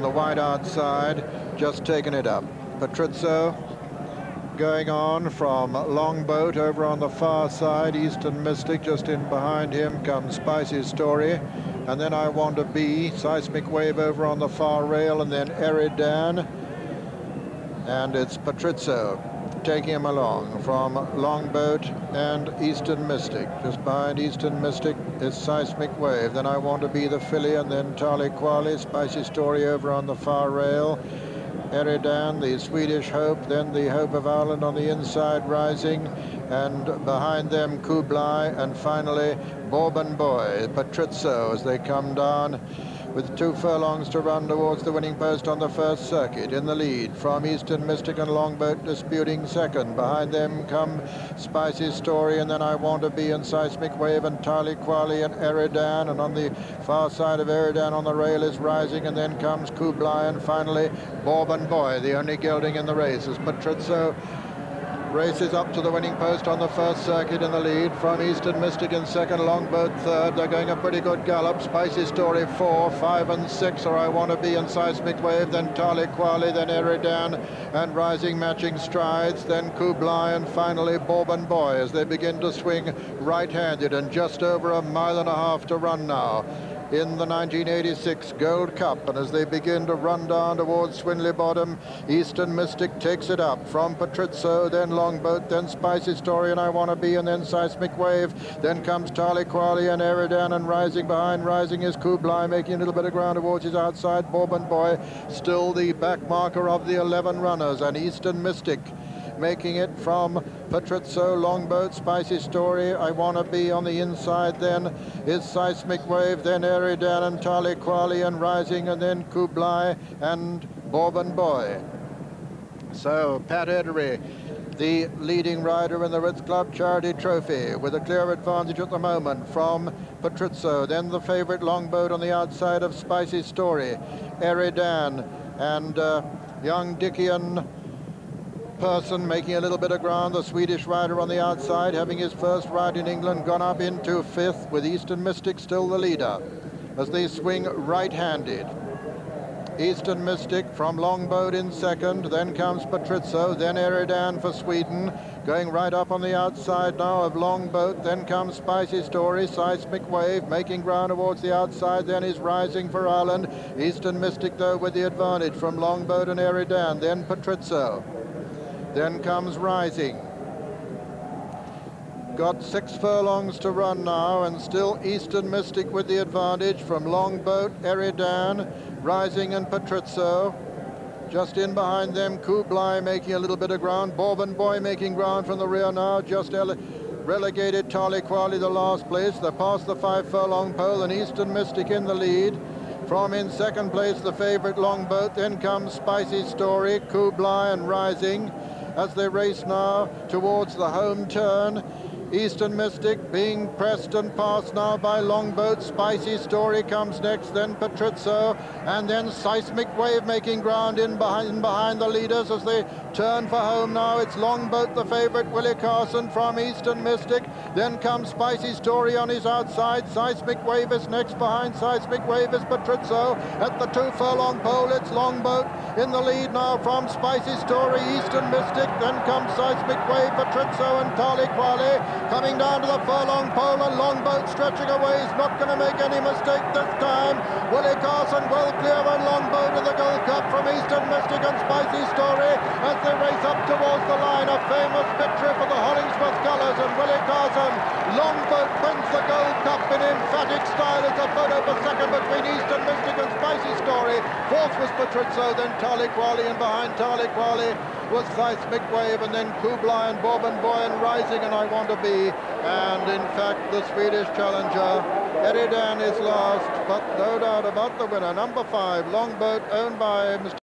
The wide outside, just taking it up. Patrizio going on from Longboat over on the far side. Eastern Mystic just in behind him comes Spicy Story. And then I Want to Be, Seismic Wave over on the far rail, and then Eridan. And it's Patrizio taking him along from Longboat and Eastern Mystic. Just behind Eastern Mystic is Seismic Wave. Then I Want to Be the filly, and then Tali Quali, Spicy Story over on the far rail. Eridan, the Swedish Hope, then the Hope of Ireland on the inside rising, and behind them Kublai, and finally Bourbon Boy, Patrizio, as they come down with 2 furlongs to run towards the winning post on the first circuit. In the lead from Eastern Mystic and Longboat disputing second. Behind them come Spicy Story, and then I Want to Be and Seismic Wave and Tali Quali and Eridan. And on the far side of Eridan on the rail is Rising, and then comes Kublai, and finally Bourbon Boy, the only gelding in the race, as Patrizio races up to the winning post on the first circuit. In the lead from Eastern Mystic in second, Longboat third. They're going a pretty good gallop. Spicy Story 4, 5 and 6 are I Want to Be and Seismic Wave, then Tali Quali, then Eridan and Rising matching strides, then Kublai, and finally Bourbon Boy as they begin to swing right-handed, and just over a mile and a half to run now in the 1986 Gold Cup. And as they begin to run down towards Swinley Bottom, Eastern Mystic takes it up from Patrizio, then Longboat, then Spicy Story and I Want to Be, and then Seismic Wave. Then comes Tali Quali and Eridan, and Rising behind Rising is Kublai, making a little bit of ground towards his outside. Bourbon Boy still the back marker of the 11 runners, and Eastern Mystic making it from Patrizio, Longboat, Spicy Story, I Want to Be on the inside. Then is Seismic Wave, then Eridan and Tali Quali and Rising, and then Kublai and Bourbon Boy. So Pat Edery, the leading rider in the Ritz Club Charity Trophy, with a clear advantage at the moment from Patrizio. Then the favourite Longboat on the outside of Spicy Story, Eridan and young Dickian Person making a little bit of ground. The Swedish rider on the outside, having his first ride in England, gone up into 5th, with Eastern Mystic still the leader as they swing right-handed. Eastern Mystic from Longboat in second, then comes Patrizio, then Eridan for Sweden, going right up on the outside now of Longboat. Then comes Spicy Story, Seismic Wave making ground towards the outside, then is Rising for Ireland. Eastern Mystic though with the advantage from Longboat and Eridan, then Patrizio. Then comes Rising. Got 6 furlongs to run now, and still Eastern Mystic with the advantage from Longboat, Eridan, Rising and Patrizio. Just in behind them, Kublai making a little bit of ground. Bourbon Boy making ground from the rear now. Just relegated Tali Quali the last place. They're past the 5 furlong pole, and Eastern Mystic in the lead. From in second place, the favourite Longboat. Then comes Spicy Story, Kublai and Rising as they race now towards the home turn. Eastern Mystic being pressed and passed now by Longboat. Spicy Story comes next, then Patrizio, and then Seismic Wave making ground in behind the leaders as they turn for home now. It's Longboat, the favourite, Willie Carson from Eastern Mystic. Then comes Spicy Story on his outside. Seismic Wave is next. Behind Seismic Wave is Patrizio. At the 2 furlong pole, it's Longboat in the lead now from Spicy Story, Eastern Mystic. Then comes Seismic Wave, Patrizio and Tali Quali. Coming down to the furlong pole, and Longboat stretching away. He's not going to make any mistake this time. Willie Carson well clear on Longboat in the Gold Cup from Eastern Mystic and Spicy Story as they race up towards the line. A famous victory for the Hollingsworth colours, and Willie Carson. Longboat wins the Gold Cup in emphatic style. It's a photo for second between Eastern Mystic and Spicy Story. 4th was Patrizio, then Tali Quali, and behind Tali Quali was Seismic Wave, and then Kublai and Bourbon Boy and Rising and I Want to Be. And in fact, the Swedish challenger, Eridan, is last, but no doubt about the winner. Number 5, Longboat, owned by Mr.